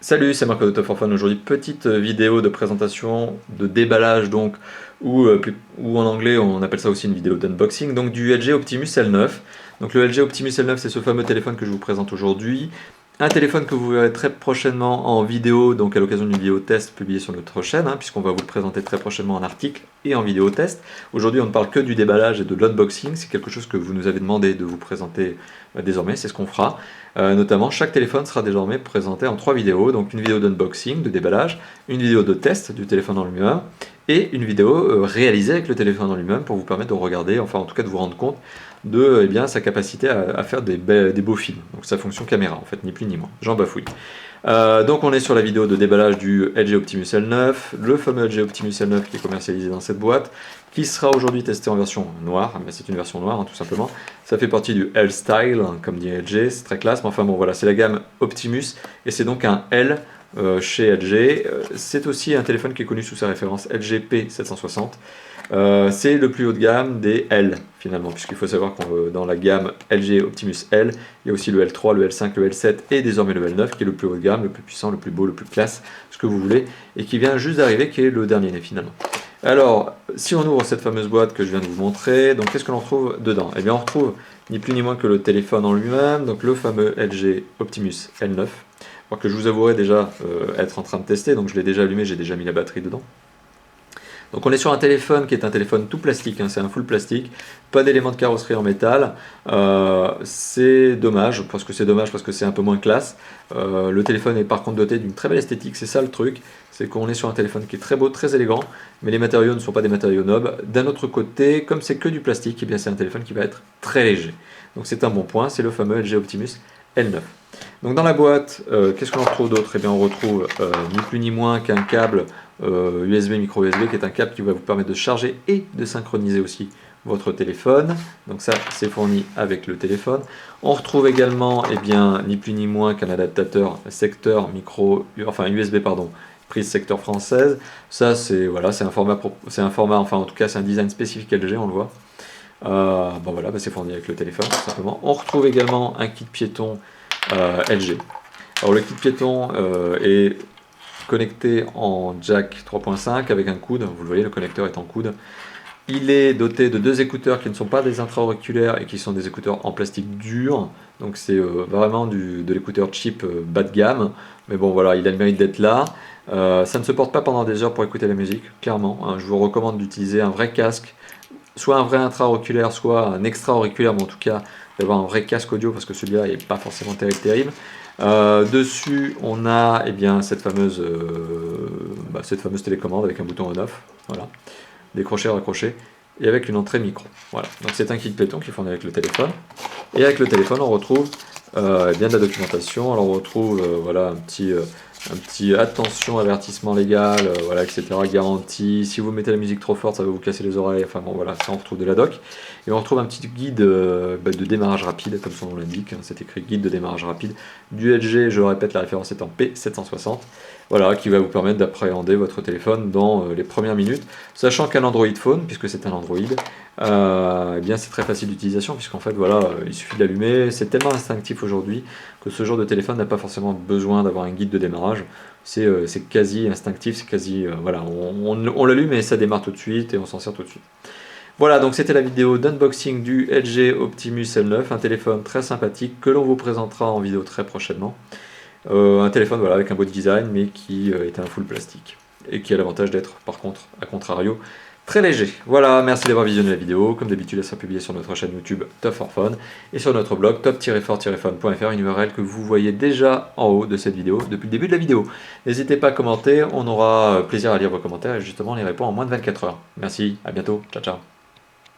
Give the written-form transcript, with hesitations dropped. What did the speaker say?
Salut, c'est Marco de Top for Fun. Aujourd'hui, petite vidéo de présentation, de déballage donc, ou en anglais on appelle ça aussi une vidéo d'unboxing, donc du LG Optimus L9. Donc le LG Optimus L9, c'est ce fameux téléphone que je vous présente aujourd'hui. Un téléphone que vous verrez très prochainement en vidéo, donc à l'occasion d'une vidéo test publiée sur notre chaîne, puisqu'on va vous le présenter très prochainement en article et en vidéo test. Aujourd'hui, on ne parle que du déballage et de l'unboxing, c'est quelque chose que vous nous avez demandé de vous présenter désormais, c'est ce qu'on fera. Notamment, chaque téléphone sera désormais présenté en 3 vidéos, donc une vidéo d'unboxing, de déballage, une vidéo de test du téléphone en lui-même, et une vidéo réalisée avec le téléphone en lui-même pour vous permettre de regarder, enfin en tout cas de vous rendre compte de sa capacité à faire des beaux films. Donc sa fonction caméra en fait, ni plus ni moins. J'en bafouille. Donc on est sur la vidéo de déballage du LG Optimus L9, le fameux LG Optimus L9 qui est commercialisé dans cette boîte, qui sera aujourd'hui testé en version noire, mais c'est une version noire tout simplement. Ça fait partie du L-Style, comme dit LG, c'est très classe, mais enfin bon voilà, c'est la gamme Optimus, et c'est donc un L chez LG. C'est aussi un téléphone qui est connu sous sa référence LG P760. C'est le plus haut de gamme des L finalement, puisqu'il faut savoir que dans la gamme LG Optimus L, il y a aussi le L3, le L5, le L7 et désormais le L9 qui est le plus haut de gamme, le plus puissant, le plus beau, le plus classe, ce que vous voulez, et qui vient juste d'arriver, qui est le dernier né finalement. Alors, si on ouvre cette fameuse boîte que je viens de vous montrer, donc qu'est-ce que l'on retrouve dedans? Eh bien on retrouve ni plus ni moins que le téléphone en lui-même, donc le fameux LG Optimus L9, alors que je vous avouerai déjà être en train de tester, donc je l'ai déjà allumé, j'ai déjà mis la batterie dedans. Donc on est sur un téléphone qui est un téléphone tout plastique, c'est un full plastique, pas d'éléments de carrosserie en métal. C'est dommage parce que c'est un peu moins classe. Le téléphone est par contre doté d'une très belle esthétique, c'est ça le truc, c'est qu'on est sur un téléphone qui est très beau, très élégant, mais les matériaux ne sont pas des matériaux nobles. D'un autre côté, comme c'est que du plastique, eh bien c'est un téléphone qui va être très léger. Donc c'est un bon point, c'est le fameux LG Optimus L9. Donc dans la boîte, qu'est-ce qu'on retrouve d'autre? Eh bien on retrouve ni plus ni moins qu'un câble USB micro USB qui est un câble qui va vous permettre de charger et de synchroniser aussi votre téléphone. Donc ça c'est fourni avec le téléphone. On retrouve également ni plus ni moins qu'un adaptateur secteur micro, enfin USB pardon, prise secteur française. Ça c'est voilà, c'est un format, enfin en tout cas c'est un design spécifique LG, on le voit. Bon voilà, c'est fourni avec le téléphone tout simplement. On retrouve également un kit piéton LG. Alors le kit piéton est connecté en jack 3.5 avec un coude, vous le voyez, le connecteur est en coude. Il est doté de 2 écouteurs qui ne sont pas des intra-auriculaires et qui sont des écouteurs en plastique dur, donc c'est vraiment de l'écouteur cheap bas de gamme, mais bon voilà, il a le mérite d'être là. Ça ne se porte pas pendant des heures pour écouter la musique, clairement, je vous recommande d'utiliser un vrai casque, soit un vrai intra-auriculaire, soit un extra-auriculaire, mais en tout cas d'avoir un vrai casque audio parce que celui-là n'est pas forcément terrible. Dessus on a cette fameuse télécommande avec un bouton on-off, voilà, décrocher, raccrocher, et avec une entrée micro. Voilà, donc c'est un kit piéton qui est fourni avec le téléphone. Et avec le téléphone on retrouve de la documentation. Alors on retrouve voilà, un petit attention, avertissement légal, voilà, etc. Garantie. Si vous mettez la musique trop forte, ça va vous casser les oreilles. Enfin bon, voilà, ça on retrouve de la doc. Et on retrouve un petit guide de démarrage rapide, comme son nom l'indique. C'est écrit guide de démarrage rapide du LG. Je le répète, la référence est en P760. Voilà, qui va vous permettre d'appréhender votre téléphone dans les premières minutes, sachant qu'un Android Phone, puisque c'est un Android, c'est très facile d'utilisation, puisqu'en fait voilà, il suffit de l'allumer. C'est tellement instinctif aujourd'hui que ce genre de téléphone n'a pas forcément besoin d'avoir un guide de démarrage. C'est quasi instinctif, c'est quasi voilà, on l'allume et ça démarre tout de suite et on s'en sert tout de suite. Voilà, donc c'était la vidéo d'unboxing du LG Optimus L9, un téléphone très sympathique que l'on vous présentera en vidéo très prochainement. Un téléphone voilà, avec un beau design mais qui est un full plastique et qui a l'avantage d'être par contre, à contrario, très léger. Voilà, merci d'avoir visionné la vidéo. Comme d'habitude, elle sera publiée sur notre chaîne YouTube Top for Fun et sur notre blog top-for-fun.fr, une URL que vous voyez déjà en haut de cette vidéo depuis le début de la vidéo. N'hésitez pas à commenter, on aura plaisir à lire vos commentaires et justement on les répond en moins de 24 heures. Merci, à bientôt, ciao ciao.